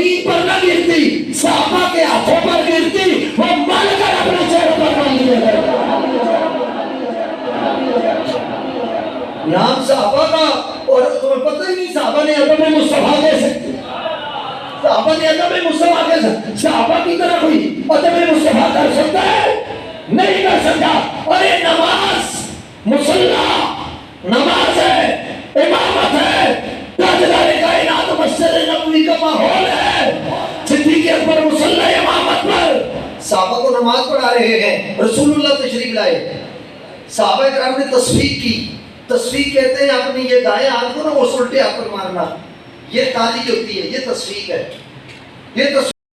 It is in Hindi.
जमीन पर न गिरती, सहाबा के हाथों पर गिरती, वो मानकर अपने चेहरे पर बांध लिया करता। नाम सहाबा का, और तुम्हें पता ही नहीं सहाबा ने अदब मुस्तफा कैसे, सहाबा ने अदब मुस्तफा कैसे, सहाबा की तरह कोई अदब मुस्तफा कर सकता है? नहीं कर सकता। अरे नमाज मुसल्ला, नमाज है, इमामत है, ताजदारे कायनात मस्जिद नबवी का माहौल है, सिद्दीक़ अकबर मुसल्ला इमामत पर सहाबा को नमाज पढ़ा रहे हैं, रसूलुल्लाह तशरीफ लाए, सहाबा किराम ने तस्बीह की। तस्बीह कहते हैं अपनी ये दाएं हाथ को ना उस उल्टे हाथ पर मारना, ये ताली होती है, ये तस्बीह है। ये तस्बीह